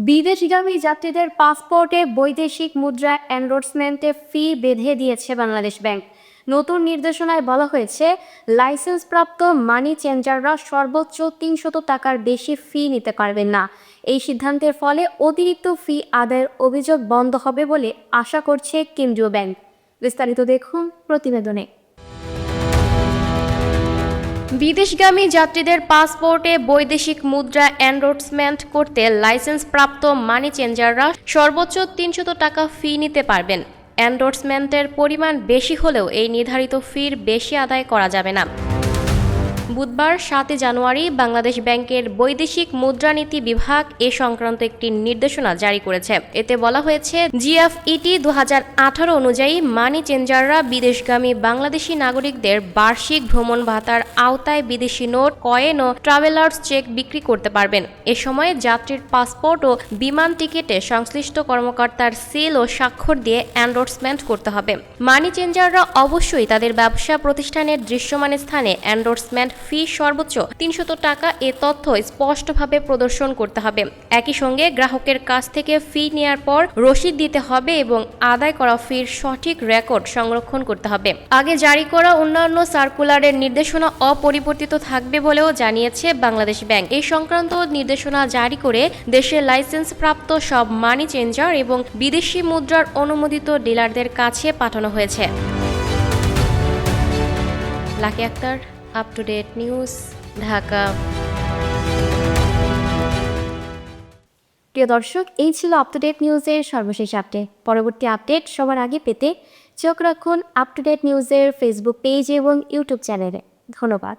বিদেশগামী যাত্রীদের পাসপোর্টে বৈদেশিক মুদ্রা এনরোলমেন্টে ফি বেঁধে দিয়েছে বাংলাদেশ ব্যাংক। নতুন নির্দেশনায় বলা হয়েছে, লাইসেন্সপ্রাপ্ত মানি চেঞ্জাররা সর্বোচ্চ ৩০০ টাকার বেশি ফি নিতে পারবেন না। এই সিদ্ধান্তের ফলে অতিরিক্ত ফি আদায়ের অভিযোগ বন্ধ হবে বলে আশা করছে কেন্দ্রীয় ব্যাংক। বিস্তারিত দেখুন প্রতিবেদনে। বিদেশগামী যাত্রীদের পাসপোর্টে বৈদেশিক মুদ্রা এনরোলমেন্ট করতে লাইসেন্সপ্রাপ্ত মানি চেঞ্জাররা সর্বোচ্চ ৩০০ টাকা ফি নিতে পারবেন। এনরোলমেন্টের পরিমাণ বেশি হলেও এই নির্ধারিত ফির বেশি আদায় করা যাবে না। বুধবার ৭ জানুয়ারি বাংলাদেশ ব্যাংকের বৈদেশিক মুদ্রানীতি বিভাগ এ সংক্রান্ত একটি নির্দেশনা জারি করেছে। এতে বলা হয়েছে, জিএফইটি ২০১৮ অনুযায়ী মানি চেঞ্জাররা বিদেশগামী বাংলাদেশি নাগরিকদের বার্ষিক ভ্রমণ ভাতার আওতায় বিদেশি নোট, কয়েন ও ট্রাভেলার্স চেক বিক্রি করতে পারবেন। এ সময় যাত্রীর পাসপোর্ট ও বিমান টিকিটে সংশ্লিষ্ট কর্মকর্তার সিল ও স্বাক্ষর দিয়ে এনরোলমেন্ট করতে হবে। মানি চেঞ্জাররা অবশ্যই তাদের ব্যবসা প্রতিষ্ঠানের দৃশ্যমান স্থানে এনরোলমেন্ট ফি সর্বোচ্চ ৩০০ টাকা এ তথ্য স্পষ্টভাবে প্রদর্শন করতে হবে। একই সঙ্গে গ্রাহকের কাছ থেকে ফি নেওয়ার পর রসিদ দিতে হবে এবং আদায় করা ফির সঠিক রেকর্ড সংরক্ষণ করতে হবে। আগে জারি করা অন্যান্য সার্কুলারের নির্দেশনা অপরিবর্তিত থাকবে বলেও জানিয়েছে বাংলাদেশ ব্যাংক। এই সংক্রান্ত নির্দেশনা জারি করে দেশে লাইসেন্সপ্রাপ্ত সব মানি চেঞ্জার এবং বিদেশি মুদ্রার অনুমোদিত ডিলারদের কাছে পাঠানো হয়েছে। Lucky Akter, up to date news, Dhaka. প্রিয় দর্শক, এই ছিল আপ টু ডেট নিউজের সর্বশেষ আপডেট। পরবর্তী আপডেট সবার আগে পেতে চোখ রাখুন আপ টু ডেট নিউজের ফেসবুক পেজ এবং ইউটিউব চ্যানেলে। ধন্যবাদ।